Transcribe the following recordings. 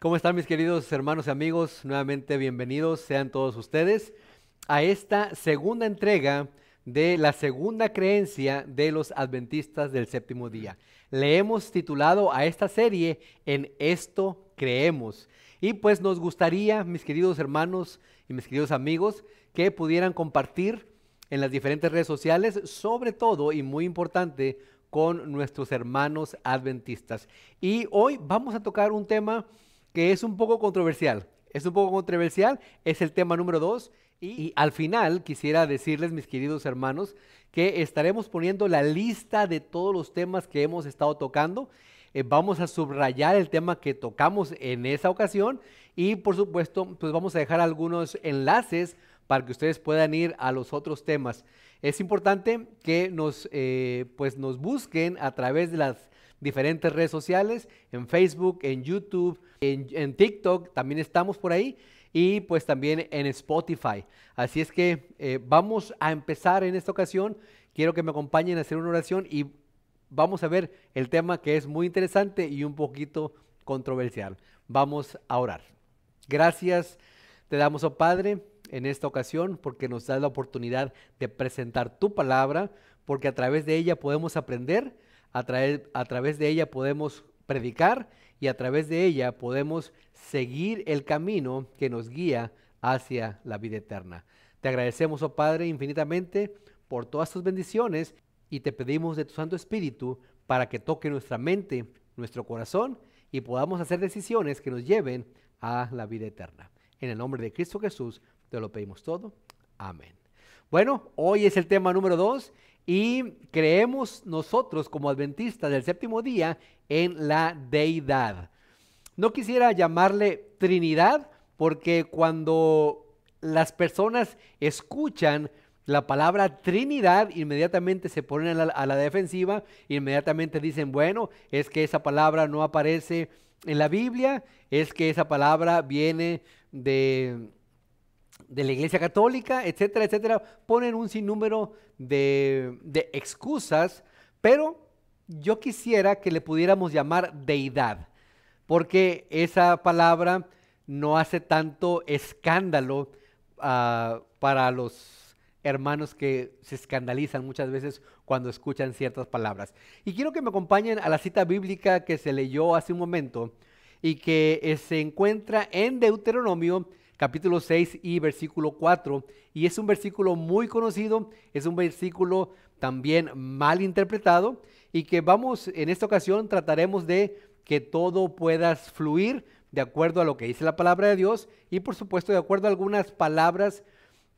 ¿Cómo están mis queridos hermanos y amigos? Nuevamente bienvenidos sean todos ustedes a esta segunda entrega de la segunda creencia de los adventistas del séptimo día. Le hemos titulado a esta serie En esto creemos. Y pues nos gustaría, mis queridos hermanos y mis queridos amigos, que pudieran compartir en las diferentes redes sociales, sobre todo y muy importante, con nuestros hermanos adventistas. Y hoy vamos a tocar un tema que es un poco controversial. Es el tema número 2. Y al final quisiera decirles, mis queridos hermanos, que estaremos poniendo la lista de todos los temas que hemos estado tocando. Vamos a subrayar el tema que tocamos en esa ocasión y por supuesto pues vamos a dejar algunos enlaces para que ustedes puedan ir a los otros temas. Es importante que nos busquen a través de las diferentes redes sociales, en Facebook, en YouTube, en TikTok, también estamos por ahí, y pues también en Spotify. Así es que vamos a empezar en esta ocasión. Quiero que me acompañen a hacer una oración y vamos a ver el tema que es muy interesante y un poquito controversial. Vamos a orar. Gracias te damos, oh Padre, en esta ocasión porque nos das la oportunidad de presentar tu palabra, porque a través de ella podemos aprender, a través de ella podemos predicar y a través de ella podemos seguir el camino que nos guía hacia la vida eterna. Te agradecemos, oh Padre, infinitamente por todas tus bendiciones y te pedimos de tu Santo Espíritu para que toque nuestra mente, nuestro corazón y podamos hacer decisiones que nos lleven a la vida eterna. En el nombre de Cristo Jesús te lo pedimos todo. Amén. Bueno, hoy es el tema número 2 y creemos nosotros como adventistas del séptimo día en la deidad. No quisiera llamarle Trinidad porque cuando las personas escuchan la palabra Trinidad, inmediatamente se ponen a la defensiva, inmediatamente dicen, bueno, es que esa palabra no aparece en la Biblia, es que esa palabra viene de la Iglesia Católica, etcétera, etcétera. Ponen un sinnúmero de excusas, pero yo quisiera que le pudiéramos llamar deidad, porque esa palabra no hace tanto escándalo para los hermanos que se escandalizan muchas veces cuando escuchan ciertas palabras. Y quiero que me acompañen a la cita bíblica que se leyó hace un momento y que se encuentra en Deuteronomio capítulo 6 y versículo 4, y es un versículo muy conocido, es un versículo también mal interpretado y que en esta ocasión trataremos de que todo pueda fluir de acuerdo a lo que dice la palabra de Dios y por supuesto de acuerdo a algunas palabras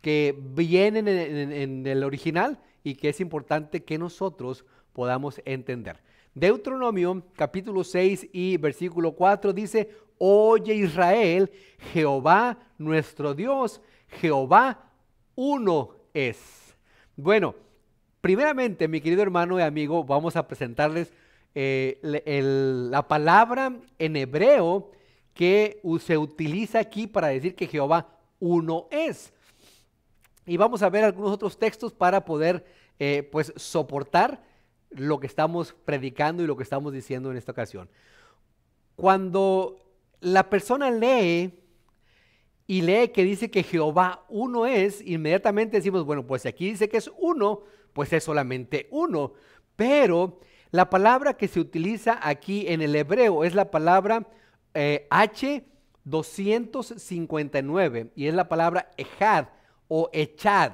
que vienen en el original y que es importante que nosotros podamos entender. Deuteronomio capítulo 6 y versículo 4 dice: Oye Israel, Jehová nuestro Dios, Jehová uno es. Bueno, primeramente, mi querido hermano y amigo, vamos a presentarles la palabra en hebreo que se utiliza aquí para decir que Jehová uno es. Y vamos a ver algunos otros textos para poder soportar lo que estamos predicando y lo que estamos diciendo en esta ocasión. Cuando la persona lee que dice que Jehová uno es, inmediatamente decimos, bueno, pues si aquí dice que es uno, pues es solamente uno. Pero la palabra que se utiliza aquí en el hebreo es la palabra H259 y es la palabra ejad o echad.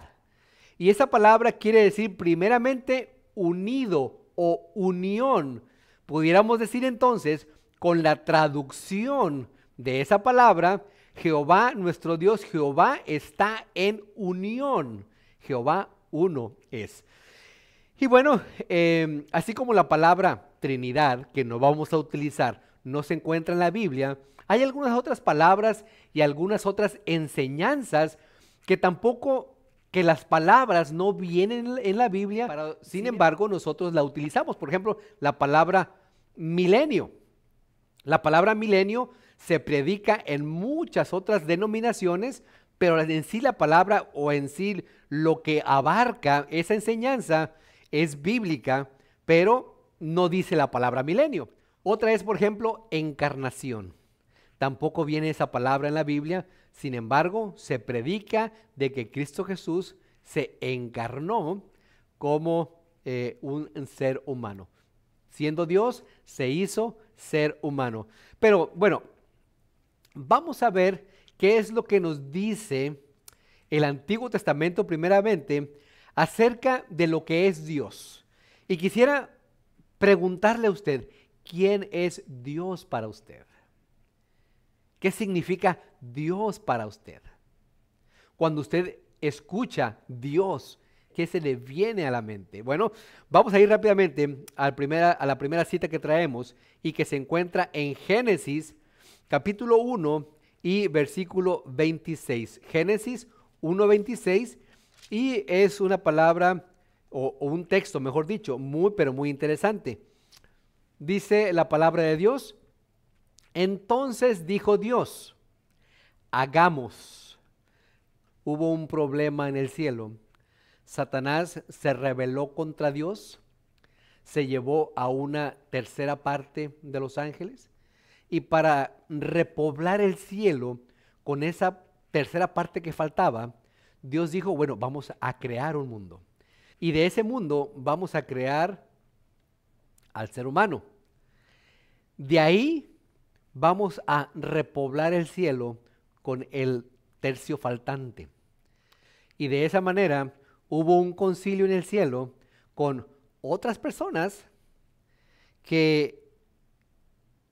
Y esa palabra quiere decir primeramente unido o unión. Pudiéramos decir entonces, con la traducción de esa palabra, Jehová, nuestro Dios, Jehová está en unión. Jehová uno es. Y bueno, así como la palabra Trinidad, que no vamos a utilizar, no se encuentra en la Biblia, hay algunas otras palabras y algunas otras enseñanzas que las palabras no vienen en la Biblia, sin embargo nosotros la utilizamos. Por ejemplo, la palabra milenio. La palabra milenio se predica en muchas otras denominaciones, pero en sí la palabra o en sí lo que abarca esa enseñanza es bíblica, pero no dice la palabra milenio. Otra es, por ejemplo, encarnación. Tampoco viene esa palabra en la Biblia. Sin embargo, se predica de que Cristo Jesús se encarnó como un ser humano. Siendo Dios, se hizo ser humano. Pero bueno, vamos a ver qué es lo que nos dice el Antiguo Testamento primeramente acerca de lo que es Dios. Y quisiera preguntarle a usted, ¿quién es Dios para usted? ¿Qué significa Dios para usted? Cuando usted escucha Dios, ¿qué se le viene a la mente? Bueno, vamos a ir rápidamente a la primera cita que traemos y que se encuentra en Génesis capítulo 1 y versículo 26. Génesis 1:26, y es una palabra o un texto, mejor dicho, pero muy interesante. Dice la palabra de Dios: entonces dijo Dios, hagamos. Hubo un problema en el cielo. Satanás se rebeló contra Dios, se llevó a una tercera parte de los ángeles, y para repoblar el cielo con esa tercera parte que faltaba, Dios dijo, bueno, vamos a crear un mundo. Y de ese mundo vamos a crear al ser humano. De ahí vamos a repoblar el cielo con el tercio faltante. Y de esa manera hubo un concilio en el cielo con otras personas que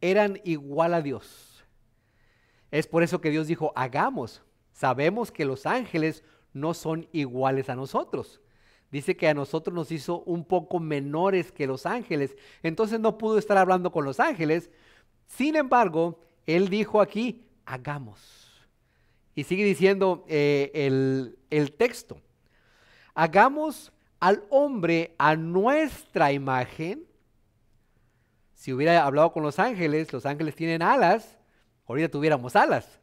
eran igual a Dios. Es por eso que Dios dijo, hagamos. Sabemos que los ángeles no son iguales a nosotros. Dice que a nosotros nos hizo un poco menores que los ángeles. Entonces no pudo estar hablando con los ángeles. Sin embargo, Él dijo aquí, hagamos. Y sigue diciendo el texto. Hagamos al hombre a nuestra imagen. Si hubiera hablado con los ángeles tienen alas, ahorita tuviéramos alas.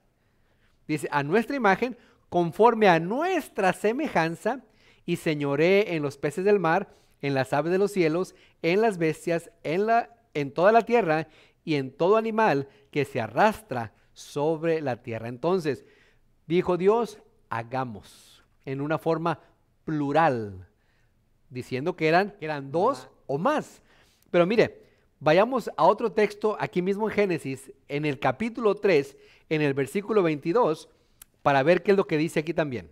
Dice, a nuestra imagen, conforme a nuestra semejanza, y señoree en los peces del mar, en las aves de los cielos, en las bestias, en toda la tierra, y en todo animal que se arrastra sobre la tierra. Entonces, dijo Dios, hagamos, en una forma plural, diciendo que eran dos o más. Pero mire, vayamos a otro texto aquí mismo en Génesis, en el capítulo 3, en el versículo 22, para ver qué es lo que dice aquí también.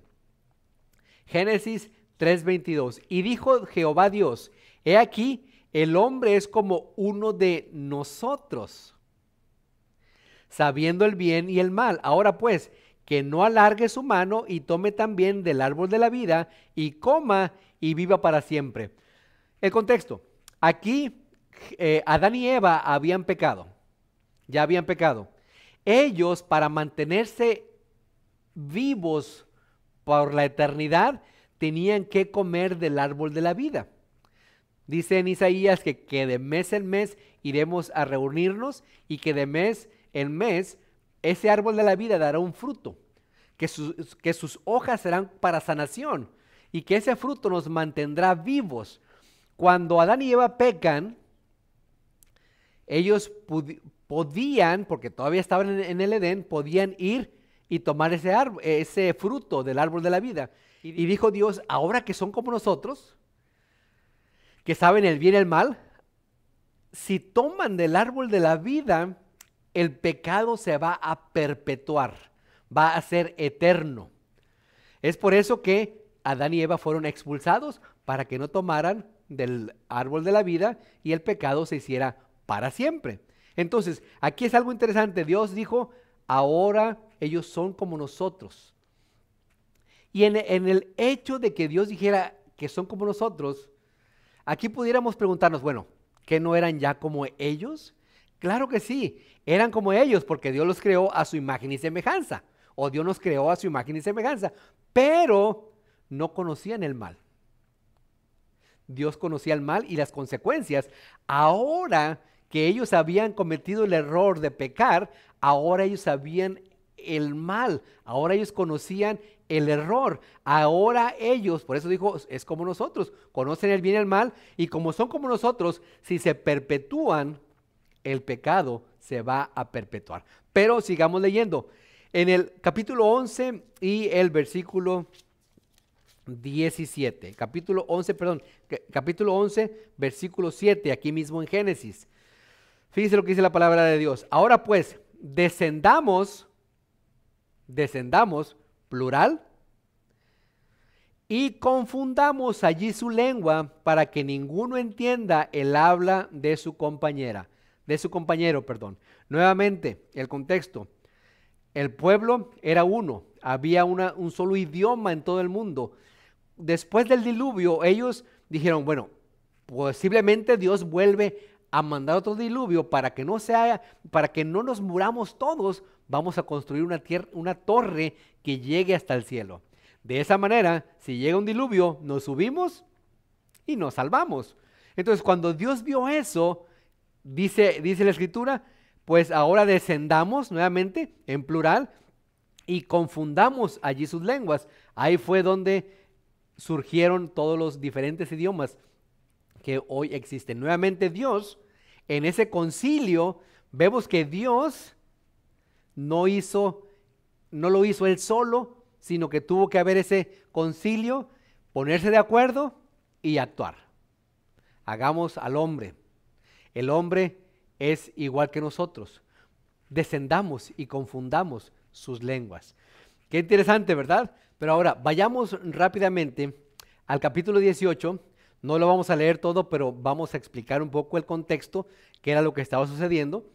Génesis 3:22. Y dijo Jehová Dios, he aquí, el hombre es como uno de nosotros, sabiendo el bien y el mal. Ahora pues, que no alargue su mano y tome también del árbol de la vida y coma y viva para siempre. El contexto. Aquí Adán y Eva habían pecado. Ya habían pecado. Ellos, para mantenerse vivos por la eternidad, tenían que comer del árbol de la vida. Dice en Isaías que de mes en mes iremos a reunirnos y que de mes en mes ese árbol de la vida dará un fruto, que sus hojas serán para sanación y que ese fruto nos mantendrá vivos. Cuando Adán y Eva pecan, ellos podían, porque todavía estaban en el Edén, podían ir y tomar ese fruto del árbol de la vida. Y dijo Dios, ahora que son como nosotros, que saben el bien y el mal, si toman del árbol de la vida, el pecado se va a perpetuar, va a ser eterno. Es por eso que Adán y Eva fueron expulsados, para que no tomaran del árbol de la vida y el pecado se hiciera para siempre. Entonces, aquí es algo interesante. Dios dijo, ahora ellos son como nosotros. Y en el hecho de que Dios dijera que son como nosotros, aquí pudiéramos preguntarnos, bueno, ¿que no eran ya como ellos? Claro que sí, eran como ellos, porque Dios los creó a su imagen y semejanza, o Dios nos creó a su imagen y semejanza, pero no conocían el mal. Dios conocía el mal y las consecuencias. Ahora que ellos habían cometido el error de pecar, ahora ellos sabían el mal, ahora ellos conocían el error, ahora ellos, por eso dijo, es como nosotros, conocen el bien y el mal, y como son como nosotros, si se perpetúan, el pecado se va a perpetuar. Pero sigamos leyendo. En el capítulo 11 y el versículo 17. Capítulo 11, versículo 7, aquí mismo en Génesis. Fíjense lo que dice la palabra de Dios. Ahora pues, descendamos, plural, y confundamos allí su lengua para que ninguno entienda el habla de su compañero. Nuevamente, el contexto. El pueblo era uno, había un solo idioma en todo el mundo. Después del diluvio, ellos dijeron, bueno, posiblemente Dios vuelve a mandar otro diluvio para que no nos muramos todos, vamos a construir una torre que llegue hasta el cielo. De esa manera, si llega un diluvio, nos subimos y nos salvamos. Entonces, cuando Dios vio eso, dice la Escritura, pues ahora descendamos nuevamente en plural y confundamos allí sus lenguas. Ahí fue donde surgieron todos los diferentes idiomas que hoy existen. Nuevamente Dios, en ese concilio, vemos que Dios no lo hizo él solo, sino que tuvo que haber ese concilio, ponerse de acuerdo y actuar. Hagamos al hombre. El hombre es igual que nosotros. Descendamos y confundamos sus lenguas. Qué interesante, ¿verdad? Pero ahora, vayamos rápidamente al capítulo 18. No lo vamos a leer todo, pero vamos a explicar un poco el contexto, qué era lo que estaba sucediendo.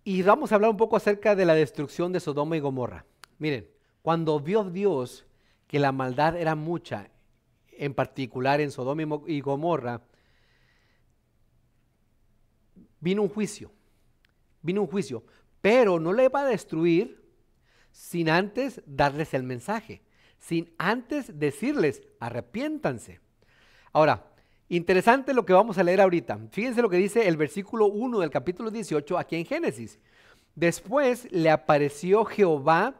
Y vamos a hablar un poco acerca de la destrucción de Sodoma y Gomorra. Miren, cuando vio Dios que la maldad era mucha, en particular en Sodoma y Gomorra, vino un juicio, pero no le va a destruir sin antes darles el mensaje, sin antes decirles, arrepiéntanse. Ahora, interesante lo que vamos a leer ahorita. Fíjense lo que dice el versículo 1 del capítulo 18 aquí en Génesis. Después le apareció Jehová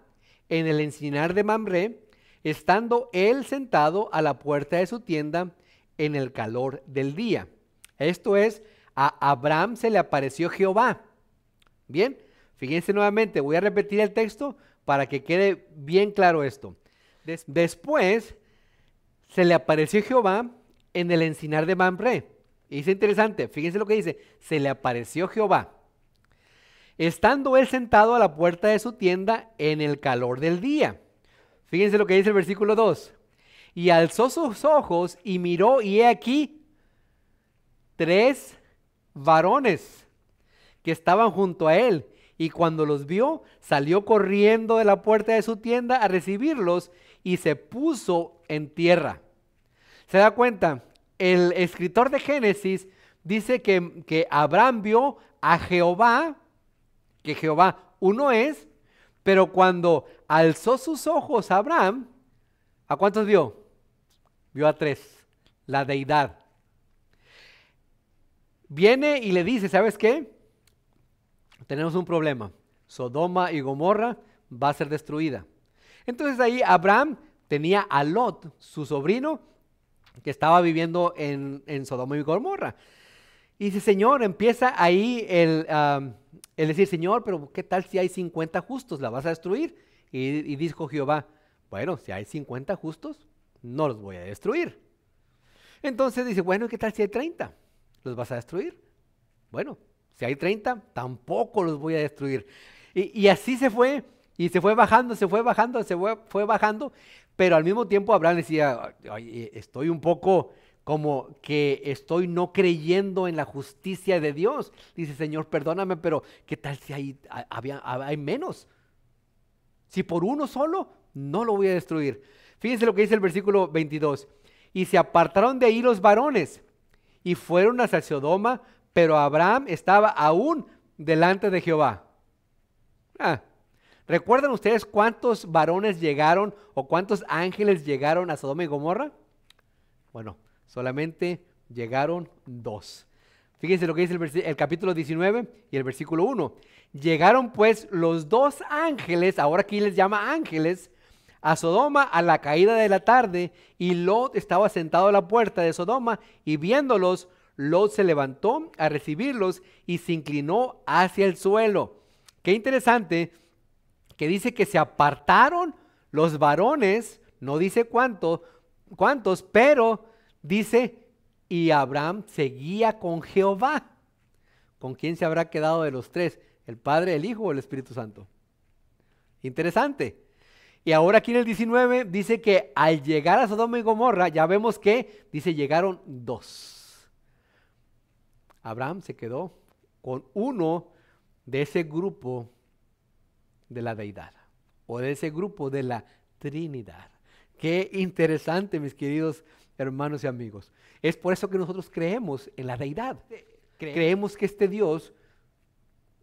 en el encinar de Mamré, estando él sentado a la puerta de su tienda en el calor del día. Esto es, a Abraham se le apareció Jehová. Bien, fíjense nuevamente, voy a repetir el texto para que quede bien claro esto. Después se le apareció Jehová en el encinar de Mamré. Y es interesante, fíjense lo que dice, se le apareció Jehová, estando él sentado a la puerta de su tienda en el calor del día. Fíjense lo que dice el versículo 2. Y alzó sus ojos y miró, y he aquí 3 varones que estaban junto a él, y cuando los vio, salió corriendo de la puerta de su tienda a recibirlos y se puso en tierra. ¿Se da cuenta? El escritor de Génesis dice que Abraham vio a Jehová, que Jehová uno es, pero cuando alzó sus ojos a Abraham, ¿a cuántos vio? Vio a 3, la deidad. Viene y le dice, ¿sabes qué? Tenemos un problema. Sodoma y Gomorra va a ser destruida. Entonces ahí Abraham tenía a Lot, su sobrino, que estaba viviendo en Sodoma y Gomorra. Y dice, Señor, empieza ahí el decir, Señor, pero ¿qué tal si hay 50 justos? ¿La vas a destruir? Y dijo Jehová, bueno, si hay 50 justos, no los voy a destruir. Entonces dice, bueno, ¿qué tal si hay 30? ¿Los vas a destruir? Bueno, si hay 30, tampoco los voy a destruir. Y así se fue, y se fue bajando, fue bajando, pero al mismo tiempo Abraham decía, estoy un poco como que estoy no creyendo en la justicia de Dios. Dice, Señor, perdóname, pero ¿qué tal si hay menos? Si por uno solo, no lo voy a destruir. Fíjense lo que dice el versículo 22. Y se apartaron de ahí los varones y fueron hacia Sodoma, pero Abraham estaba aún delante de Jehová. ¿Recuerdan ustedes cuántos varones llegaron o cuántos ángeles llegaron a Sodoma y Gomorra? Bueno, solamente llegaron 2. Fíjense lo que dice el capítulo 19 y el versículo 1. Llegaron pues los 2 ángeles, ahora aquí les llama ángeles, a Sodoma a la caída de la tarde, y Lot estaba sentado a la puerta de Sodoma, y viéndolos, Lot se levantó a recibirlos y se inclinó hacia el suelo. Qué interesante que dice que se apartaron los varones, no dice cuántos, pero dice, y Abraham seguía con Jehová. ¿Con quién se habrá quedado de los tres? ¿El Padre, el Hijo o el Espíritu Santo? Interesante. Y ahora aquí en el 19 dice que al llegar a Sodoma y Gomorra, ya vemos que, dice, llegaron dos. Abraham se quedó con uno de ese grupo de la deidad, o de ese grupo de la Trinidad. Qué interesante, mis queridos hermanos y amigos. Es por eso que nosotros creemos en la deidad. Creemos que este Dios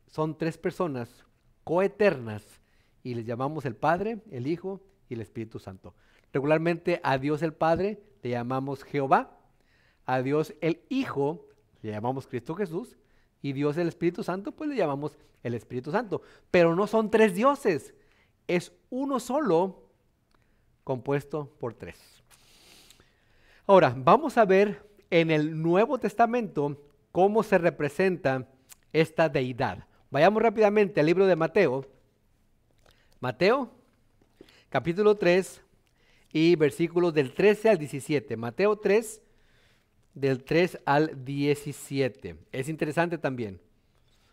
son tres personas coeternas y les llamamos el Padre, el Hijo y el Espíritu Santo. Regularmente a Dios el Padre le llamamos Jehová, a Dios el Hijo le llamamos Cristo Jesús y Dios el Espíritu Santo pues le llamamos el Espíritu Santo. Pero no son tres dioses, es uno solo compuesto por tres. Ahora, vamos a ver en el Nuevo Testamento cómo se representa esta deidad. Vayamos rápidamente al libro de Mateo. Mateo, capítulo 3 y versículos del 13 al 17. Mateo 3, del 3 al 17. Es interesante también.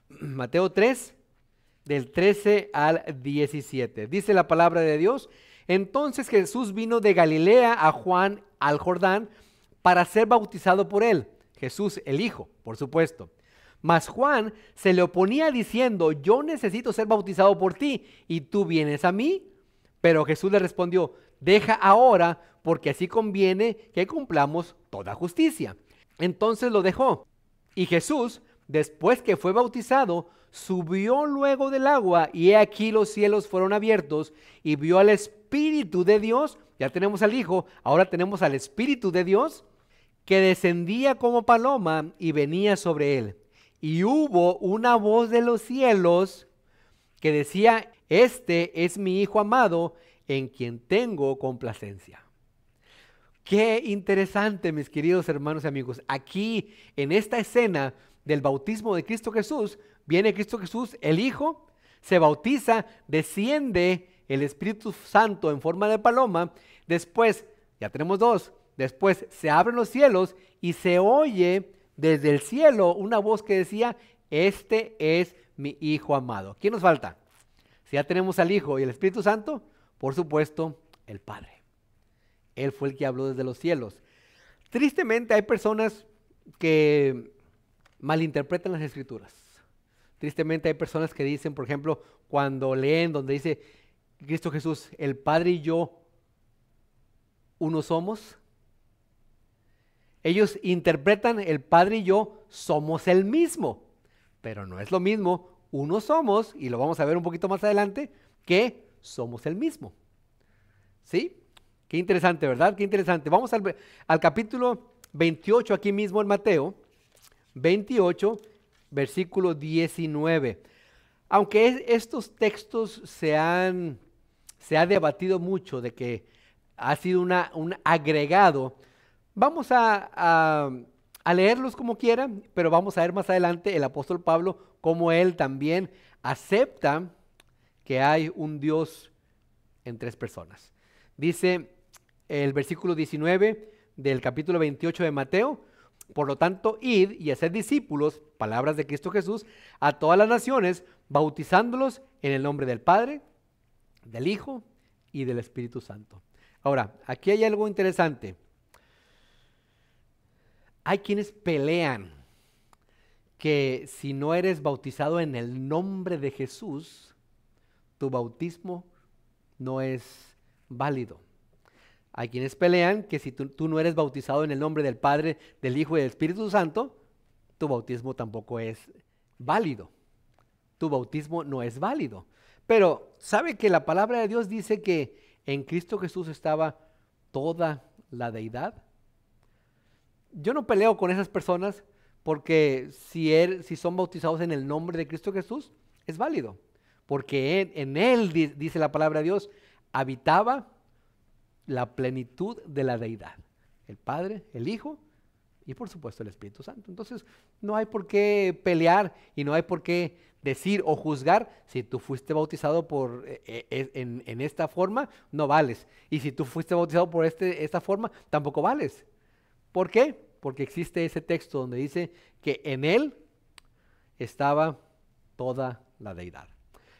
Mateo 3, del 13 al 17. Dice la palabra de Dios: entonces Jesús vino de Galilea a Juan al Jordán para ser bautizado por él. Jesús el Hijo, por supuesto. Mas Juan se le oponía diciendo: yo necesito ser bautizado por ti, ¿y tú vienes a mí? Pero Jesús le respondió: deja ahora, porque así conviene que cumplamos toda justicia. Entonces lo dejó. Y Jesús, después que fue bautizado, subió luego del agua, y he aquí los cielos fueron abiertos, y vio al Espíritu de Dios. Ya tenemos al Hijo, ahora tenemos al Espíritu de Dios, que descendía como paloma y venía sobre él. Y hubo una voz de los cielos que decía: este es mi Hijo amado, en quien tengo complacencia. Qué interesante, mis queridos hermanos y amigos. Aquí, en esta escena del bautismo de Cristo Jesús, viene Cristo Jesús, el Hijo, se bautiza, desciende el Espíritu Santo en forma de paloma. Después, ya tenemos dos, después se abren los cielos y se oye desde el cielo una voz que decía: este es mi Hijo amado. ¿Quién nos falta? Si ya tenemos al Hijo y el Espíritu Santo, por supuesto, el Padre. Él fue el que habló desde los cielos. Tristemente hay personas que malinterpretan las Escrituras. Tristemente hay personas que dicen, por ejemplo, cuando leen donde dice Cristo Jesús, el Padre y yo uno somos. Ellos interpretan el Padre y yo somos el mismo, pero no es lo mismo uno somos, y lo vamos a ver un poquito más adelante, que somos el mismo. ¿Sí? Qué interesante, ¿verdad? Qué interesante. Vamos al capítulo 28 aquí mismo en Mateo, 28, versículo 19. Aunque estos textos se ha debatido mucho de que ha sido un agregado, vamos a leerlos como quieran, pero vamos a ver más adelante el apóstol Pablo cómo él también acepta que hay un Dios en tres personas. Dice el versículo 19 del capítulo 28 de Mateo: por lo tanto, id y haced discípulos, palabras de Cristo Jesús, a todas las naciones, bautizándolos en el nombre del Padre, del Hijo y del Espíritu Santo. Ahora, aquí hay algo interesante. Hay quienes pelean que si no eres bautizado en el nombre de Jesús, tu bautismo no es válido. Hay quienes pelean que si tú no eres bautizado en el nombre del Padre, del Hijo y del Espíritu Santo, tu bautismo tampoco es válido. Tu bautismo no es válido. Pero, ¿sabe que la palabra de Dios dice que en Cristo Jesús estaba toda la deidad? Yo no peleo con esas personas porque si son bautizados en el nombre de Cristo Jesús, es válido. Porque en Él, dice la palabra de Dios, habitaba la plenitud de la deidad. El Padre, el Hijo y por supuesto el Espíritu Santo. Entonces no hay por qué pelear y no hay por qué decir o juzgar. Si tú fuiste bautizado en esta forma, no vales. Y si tú fuiste bautizado por esta forma, tampoco vales. ¿Por qué? Porque existe ese texto donde dice que en él estaba toda la deidad.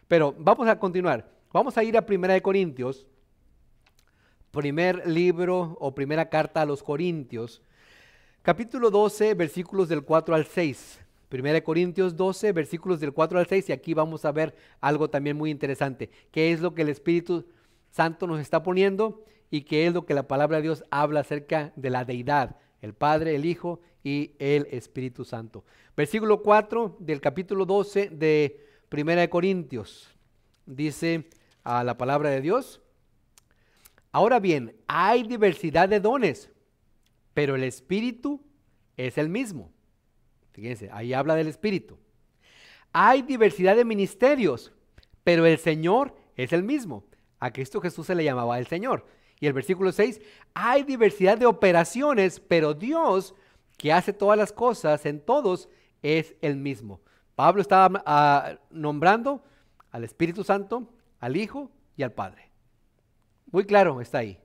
Pero vamos a continuar. Vamos a ir a 1 Corintios, primer libro o primera carta a los Corintios, capítulo 12, versículos del 4 al 6. 1 Corintios 12, versículos del 4 al 6, y aquí vamos a ver algo también muy interesante. ¿Qué es lo que el Espíritu Santo nos está poniendo y qué es lo que la palabra de Dios habla acerca de la deidad? El Padre, el Hijo y el Espíritu Santo. Versículo 4 del capítulo 12 de 1 Corintios. Dice la palabra de Dios: ahora bien, hay diversidad de dones, pero el Espíritu es el mismo. Fíjense, ahí habla del Espíritu. Hay diversidad de ministerios, pero el Señor es el mismo. A Cristo Jesús se le llamaba el Señor. Y el versículo 6, hay diversidad de operaciones, pero Dios, que hace todas las cosas en todos, es el mismo. Pablo estaba nombrando al Espíritu Santo, al Hijo y al Padre. Muy claro está ahí.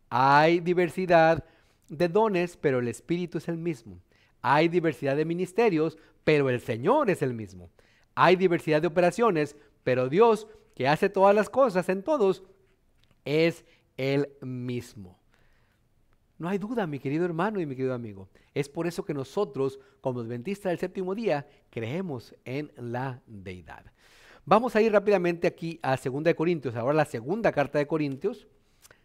Hay diversidad de dones, pero el Espíritu es el mismo. Hay diversidad de ministerios, pero el Señor es el mismo. Hay diversidad de operaciones, pero Dios, que hace todas las cosas en todos, es el mismo. No hay duda, mi querido hermano y mi querido amigo. Es por eso que nosotros, como adventistas del séptimo día, creemos en la deidad. Vamos a ir rápidamente aquí a 2 de Corintios, ahora la segunda carta de Corintios.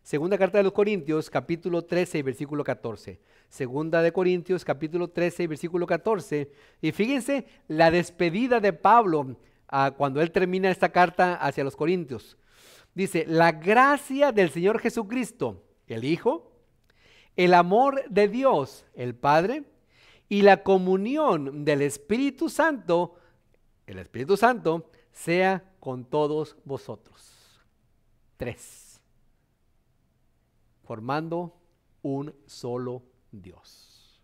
Segunda carta de los Corintios, capítulo 13 y versículo 14. Segunda de Corintios, capítulo 13 y versículo 14. Y fíjense la despedida de Pablo cuando él termina esta carta hacia los Corintios. Dice: la gracia del Señor Jesucristo, el Hijo, el amor de Dios, el Padre, y la comunión del Espíritu Santo, el Espíritu Santo, sea con todos vosotros. 3. Formando un solo Dios.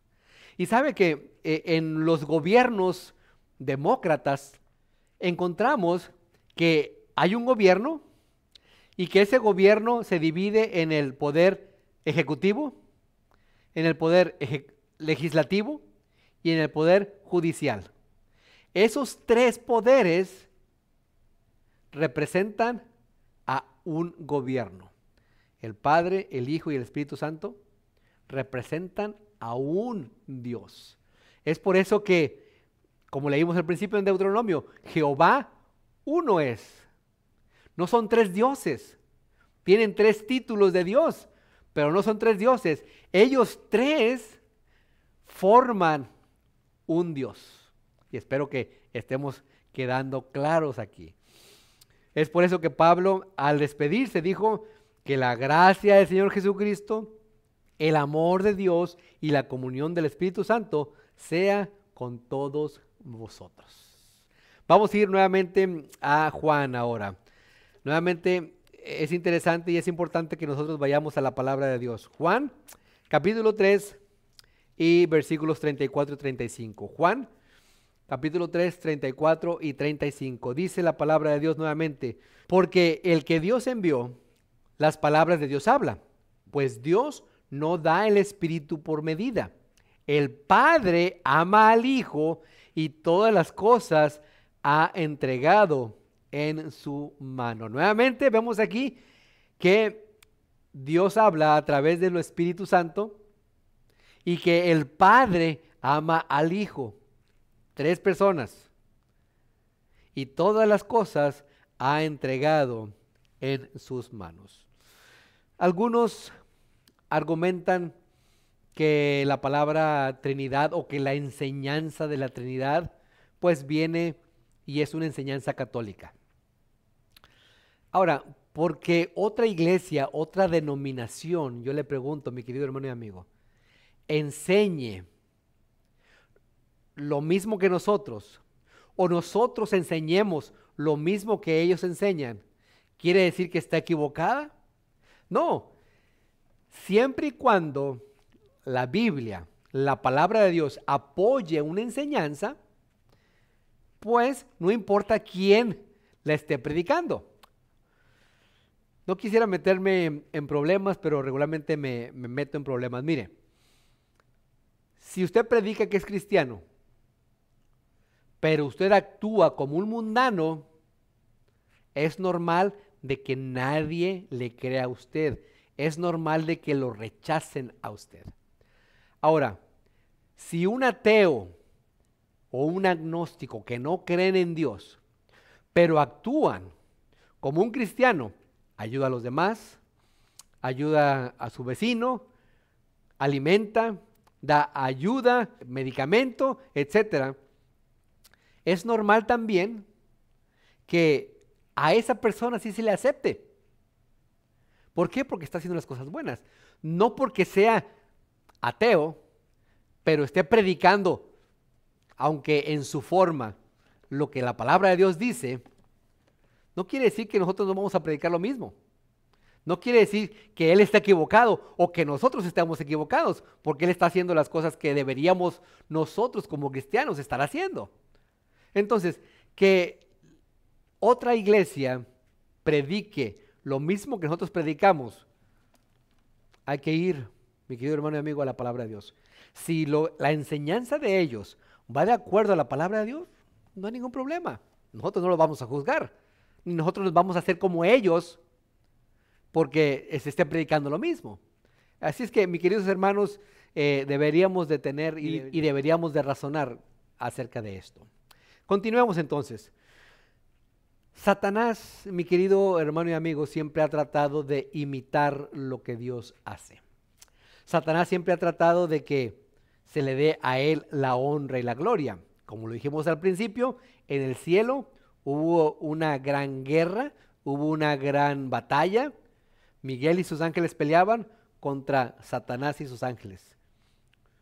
Y sabe que en los gobiernos demócratas encontramos que hay un gobierno y que ese gobierno se divide en el poder ejecutivo, en el poder legislativo y en el poder judicial. Esos 3 poderes representan a un gobierno. El Padre, el Hijo y el Espíritu Santo representan a un Dios. Es por eso que, como leímos al principio en Deuteronomio, Jehová uno es. No son 3 dioses. Tienen 3 títulos de Dios, pero no son 3 dioses. Ellos 3 forman un Dios. Y espero que estemos quedando claros aquí. Es por eso que Pablo, al despedirse, dijo que la gracia del Señor Jesucristo, el amor de Dios y la comunión del Espíritu Santo sea con todos vosotros. Vamos a ir nuevamente a Juan ahora. Nuevamente es interesante y es importante que nosotros vayamos a la palabra de Dios. Juan, capítulo 3 y versículos 34 y 35. Juan, capítulo 3, 34 y 35. Dice la palabra de Dios nuevamente: porque el que Dios envió, las palabras de Dios habla, pues Dios no da el Espíritu por medida. El Padre ama al Hijo y todas las cosas ha entregado en su mano. Nuevamente vemos aquí que Dios habla a través del Espíritu Santo y que el Padre ama al Hijo. 3 personas. Y todas las cosas ha entregado en sus manos. Algunos argumentan que la palabra Trinidad o que la enseñanza de la Trinidad pues viene y es una enseñanza católica. Ahora, porque otra iglesia, otra denominación, yo le pregunto, mi querido hermano y amigo, enseñe lo mismo que nosotros, o nosotros enseñemos lo mismo que ellos enseñan, ¿quiere decir que está equivocada? No, siempre y cuando la Biblia, la palabra de Dios apoye una enseñanza, pues no importa quién la esté predicando. No quisiera meterme en problemas, pero regularmente me meto en problemas. Mire, si usted predica que es cristiano, pero usted actúa como un mundano, es normal de que nadie le crea a usted. Es normal de que lo rechacen a usted. Ahora, si un ateo o un agnóstico que no creen en Dios, pero actúan como un cristiano, ayuda a los demás, ayuda a su vecino, alimenta, da ayuda, medicamento, etcétera, es normal también que a esa persona sí se le acepte. ¿Por qué? Porque está haciendo las cosas buenas. No porque sea ateo, pero esté predicando, aunque en su forma, lo que la palabra de Dios dice, no quiere decir que nosotros no vamos a predicar lo mismo. No quiere decir que él está equivocado o que nosotros estamos equivocados, porque él está haciendo las cosas que deberíamos nosotros como cristianos estar haciendo. Entonces, que otra iglesia predique lo mismo que nosotros predicamos, hay que ir, mi querido hermano y amigo, a la palabra de Dios. Si la enseñanza de ellos va de acuerdo a la palabra de Dios, no hay ningún problema. Nosotros no los vamos a juzgar, ni nosotros nos vamos a hacer como ellos, porque se esté predicando lo mismo. Así es que, mis queridos hermanos, deberíamos de tener y deberíamos de razonar acerca de esto. Continuemos entonces. Satanás, mi querido hermano y amigo, siempre ha tratado de imitar lo que Dios hace. Satanás siempre ha tratado de que se le dé a él la honra y la gloria. Como lo dijimos al principio, en el cielo hubo una gran guerra, hubo una gran batalla. Miguel y sus ángeles peleaban contra Satanás y sus ángeles.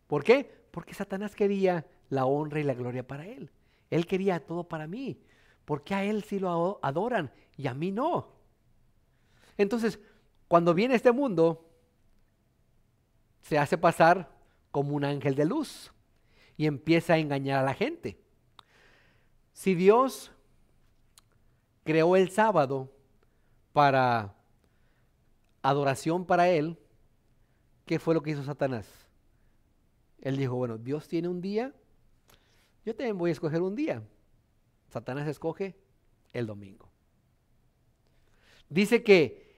¿Por qué? Porque Satanás quería la honra y la gloria para él. Él quería todo para mí. ¿Por qué a él sí lo adoran y a mí no? Entonces, cuando viene este mundo, se hace pasar como un ángel de luz y empieza a engañar a la gente. Si Dios creó el sábado para adoración para él, ¿qué fue lo que hizo Satanás? Él dijo, bueno, Dios tiene un día, yo también voy a escoger un día. Satanás escoge el domingo. Dice que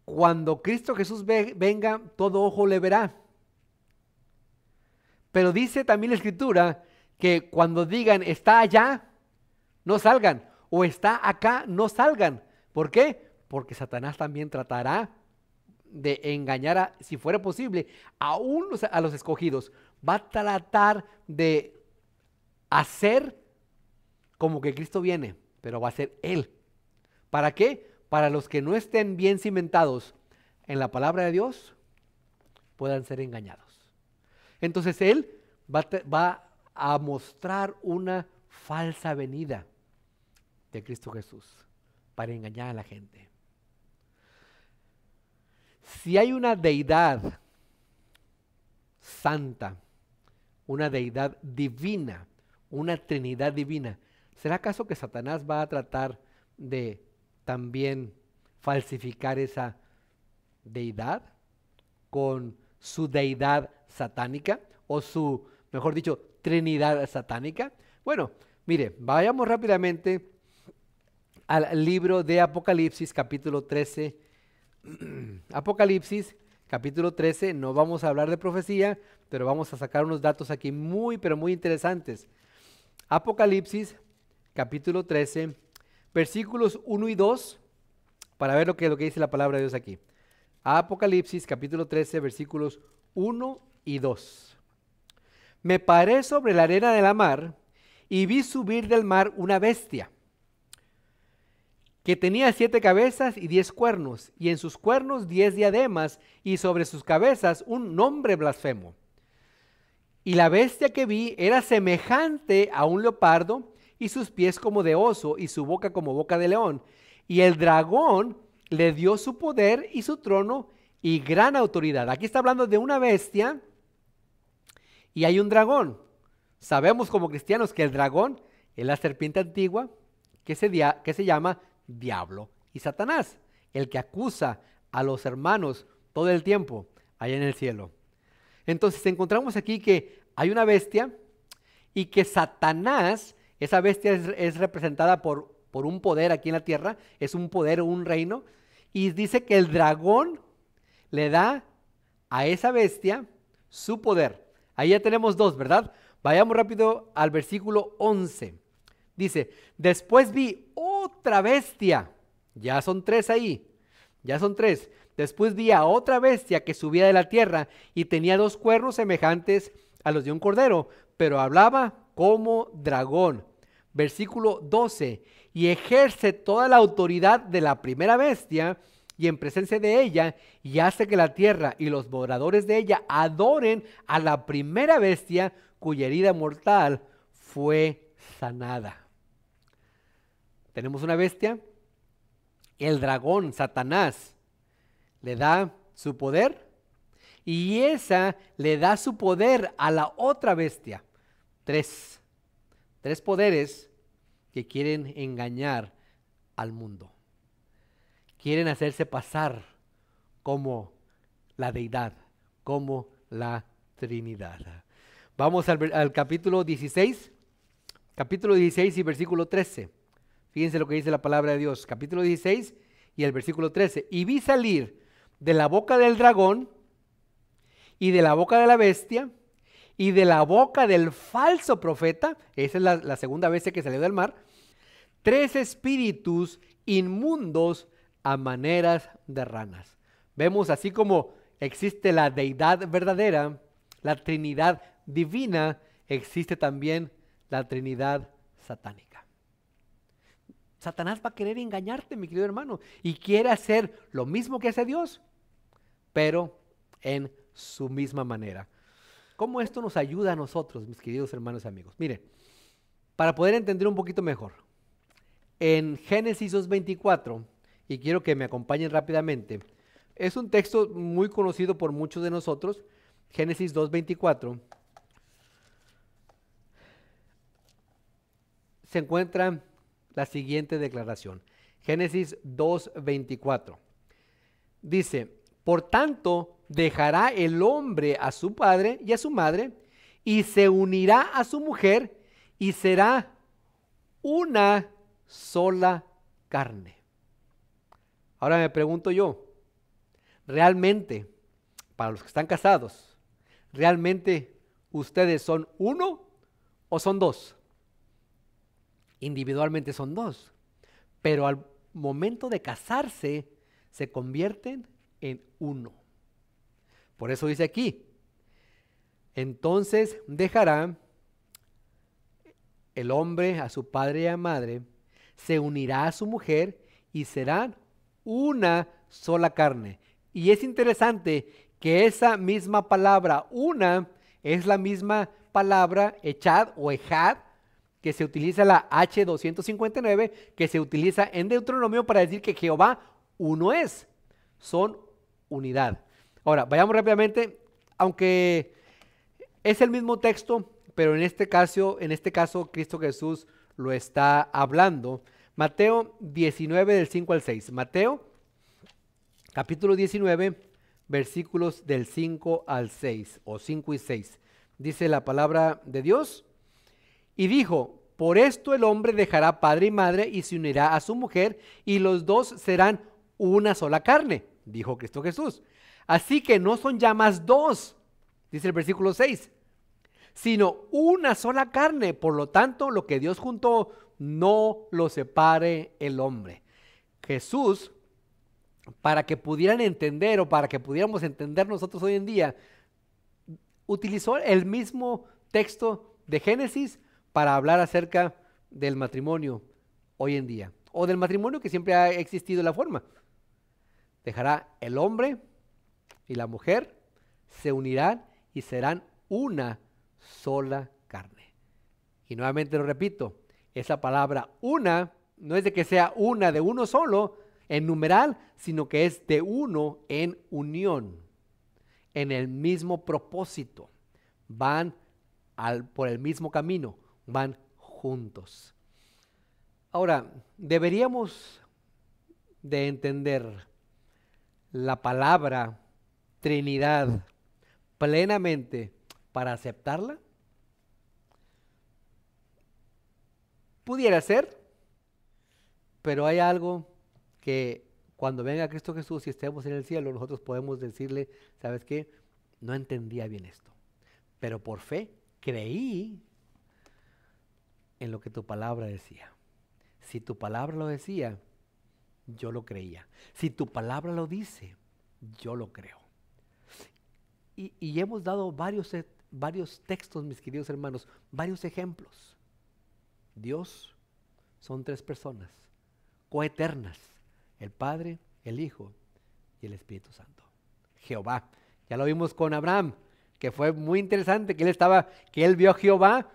cuando Cristo Jesús venga, todo ojo le verá. Pero dice también la Escritura que cuando digan está allá, no salgan, o está acá, no salgan. ¿Por qué? Porque Satanás también tratará de engañar, si fuera posible, aún a los escogidos. Va a tratar de hacer como que Cristo viene, pero va a ser Él. ¿Para qué? Para los que no estén bien cimentados en la palabra de Dios, puedan ser engañados. Entonces Él va a mostrar una falsa venida de Cristo Jesús para engañar a la gente. Si hay una deidad santa, una deidad divina, una trinidad divina, ¿será acaso que Satanás va a tratar de también falsificar esa deidad con su deidad satánica o su, mejor dicho, trinidad satánica? Bueno, mire, vayamos rápidamente al libro de Apocalipsis, capítulo 13. Apocalipsis, capítulo 13, no vamos a hablar de profecía, pero vamos a sacar unos datos aquí muy, pero muy interesantes. Apocalipsis, capítulo 13, versículos 1 y 2, para ver lo que dice la palabra de Dios aquí. Apocalipsis, capítulo 13, versículos 1 y 2. Me paré sobre la arena de la mar y vi subir del mar una bestia que tenía 7 cabezas y 10 cuernos, y en sus cuernos 10 diademas, y sobre sus cabezas un nombre blasfemo. Y la bestia que vi era semejante a un leopardo, y sus pies como de oso, y su boca como boca de león. Y el dragón le dio su poder y su trono y gran autoridad. Aquí está hablando de una bestia, y hay un dragón. Sabemos como cristianos que el dragón es la serpiente antigua que se llama Diablo y Satanás, el que acusa a los hermanos todo el tiempo allá en el cielo. Entonces encontramos aquí que hay una bestia y que Satanás, esa bestia es representada por un poder aquí en la tierra, es un poder o un reino, y dice que el dragón le da a esa bestia su poder. Ahí ya tenemos dos, ¿verdad? Vayamos rápido al versículo 11. Dice, después vi otra bestia, ya son tres ahí, ya son tres. Después vi a otra bestia que subía de la tierra y tenía dos cuernos semejantes a los de un cordero, pero hablaba como dragón. Versículo 12, y ejerce toda la autoridad de la primera bestia y en presencia de ella, y hace que la tierra y los moradores de ella adoren a la primera bestia cuya herida mortal fue sanada. Tenemos una bestia, el dragón, Satanás, le da su poder y esa le da su poder a la otra bestia. Tres poderes que quieren engañar al mundo. Quieren hacerse pasar como la deidad, como la Trinidad. Vamos al capítulo 16 y versículo 13. Fíjense lo que dice la palabra de Dios, capítulo 16 y el versículo 13. Y vi salir de la boca del dragón y de la boca de la bestia y de la boca del falso profeta, esa es la segunda bestia que salió del mar, tres espíritus inmundos a maneras de ranas. Vemos así como existe la deidad verdadera, la Trinidad divina, existe también la Trinidad satánica. Satanás va a querer engañarte, mi querido hermano, y quiere hacer lo mismo que hace Dios, pero en su misma manera. ¿Cómo esto nos ayuda a nosotros, mis queridos hermanos y amigos? Miren, para poder entender un poquito mejor, en Génesis 2:24, y quiero que me acompañen rápidamente, es un texto muy conocido por muchos de nosotros, Génesis 2:24, se encuentra la siguiente declaración. Génesis 2:24. Dice, por tanto, dejará el hombre a su padre y a su madre, y se unirá a su mujer, y será una sola carne. Ahora me pregunto yo, ¿realmente, para los que están casados, realmente ustedes son uno o son dos? Individualmente son dos, pero al momento de casarse se convierten en uno. Por eso dice aquí, entonces dejará el hombre a su padre y a madre, se unirá a su mujer y serán una sola carne. Y es interesante que esa misma palabra una es la misma palabra echad o ejad, que se utiliza la H259, que se utiliza en Deuteronomio para decir que Jehová uno es, son unidad. Ahora, vayamos rápidamente, aunque es el mismo texto, pero en este caso Cristo Jesús lo está hablando. Mateo 19 del 5 al 6. Mateo capítulo 19, versículos del 5 al 6, o 5 y 6. Dice la palabra de Dios. Y dijo, por esto el hombre dejará padre y madre y se unirá a su mujer y los dos serán una sola carne, dijo Cristo Jesús. Así que no son ya más dos, dice el versículo 6, sino una sola carne. Por lo tanto, lo que Dios juntó, no lo separe el hombre. Jesús, para que pudieran entender o para que pudiéramos entender nosotros hoy en día, utilizó el mismo texto de Génesis para hablar acerca del matrimonio hoy en día, o del matrimonio que siempre ha existido en la forma. Dejará el hombre y la mujer, se unirán y serán una sola carne. Y nuevamente lo repito, esa palabra una no es de que sea una de uno solo en numeral, sino que es de uno en unión, en el mismo propósito. Van por el mismo camino, van juntos. Ahora, deberíamos de entender la palabra Trinidad plenamente para aceptarla. Pudiera ser, pero hay algo que cuando venga Cristo Jesús y estemos en el cielo, nosotros podemos decirle, ¿sabes qué? No entendía bien esto, pero por fe creí en lo que tu palabra decía. Si tu palabra lo decía, yo lo creía. Si tu palabra lo dice, yo lo creo. Y hemos dado varios textos, mis queridos hermanos, varios ejemplos. Dios son tres personas, coeternas, el Padre, el Hijo y el Espíritu Santo. Jehová, ya lo vimos con Abraham, que fue muy interesante, que él vio a Jehová,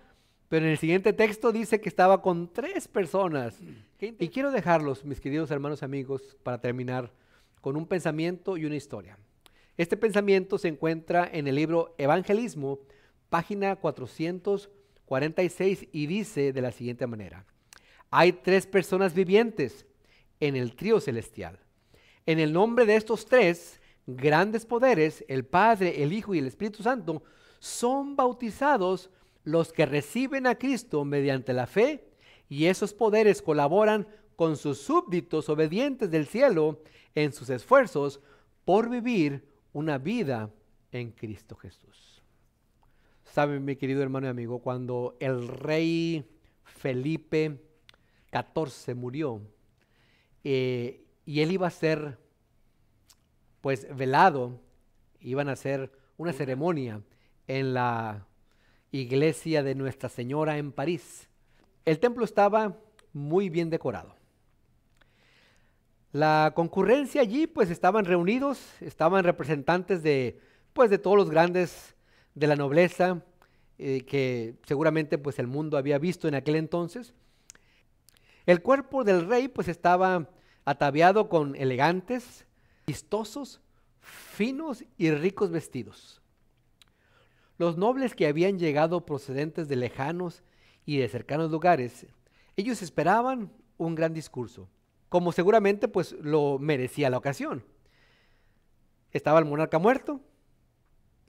pero en el siguiente texto dice que estaba con tres personas. Y quiero dejarlos, mis queridos hermanos y amigos, para terminar, con un pensamiento y una historia. Este pensamiento se encuentra en el libro Evangelismo, página 446, y dice de la siguiente manera: hay tres personas vivientes en el trío celestial. En el nombre de estos tres grandes poderes, el Padre, el Hijo y el Espíritu Santo, son bautizados los que reciben a Cristo mediante la fe, y esos poderes colaboran con sus súbditos obedientes del cielo en sus esfuerzos por vivir una vida en Cristo Jesús. Saben, mi querido hermano y amigo, cuando el rey Felipe XIV murió, y él iba a ser pues velado, iban a hacer una ceremonia en la iglesia de Nuestra Señora en París. El templo estaba muy bien decorado. La concurrencia allí, pues estaban reunidos, estaban representantes de todos los grandes de la nobleza, que seguramente pues el mundo había visto en aquel entonces. El cuerpo del rey pues estaba ataviado con elegantes, vistosos, finos y ricos vestidos. Los nobles que habían llegado procedentes de lejanos y de cercanos lugares, ellos esperaban un gran discurso, como seguramente pues lo merecía la ocasión. Estaba el monarca muerto.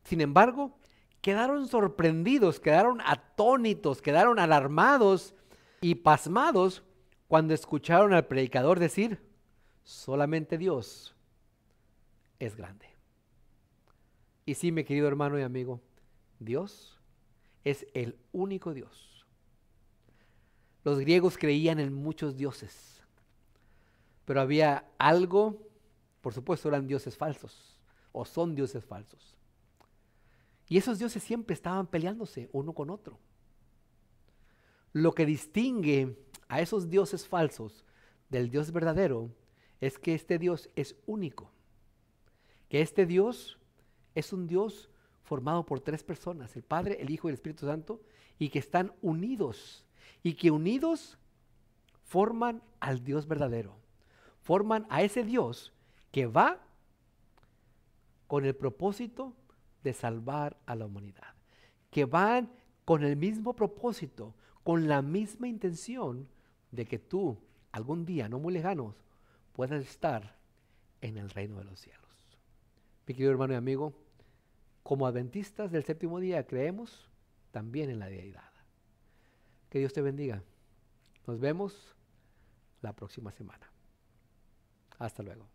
Sin embargo, quedaron sorprendidos, quedaron atónitos, quedaron alarmados y pasmados cuando escucharon al predicador decir: solamente Dios es grande. Y sí, mi querido hermano y amigo, Dios es el único Dios. Los griegos creían en muchos dioses, pero había algo, por supuesto eran dioses falsos, o son dioses falsos. Y esos dioses siempre estaban peleándose uno con otro. Lo que distingue a esos dioses falsos del Dios verdadero es que este Dios es único, que este Dios es un Dios formado por tres personas, el Padre, el Hijo y el Espíritu Santo, y que están unidos, y que unidos forman al Dios verdadero, forman a ese Dios que va con el propósito de salvar a la humanidad, que van con el mismo propósito, con la misma intención de que tú, algún día, no muy lejanos, puedas estar en el reino de los cielos. Mi querido hermano y amigo, como adventistas del séptimo día creemos también en la deidad. Que Dios te bendiga. Nos vemos la próxima semana. Hasta luego.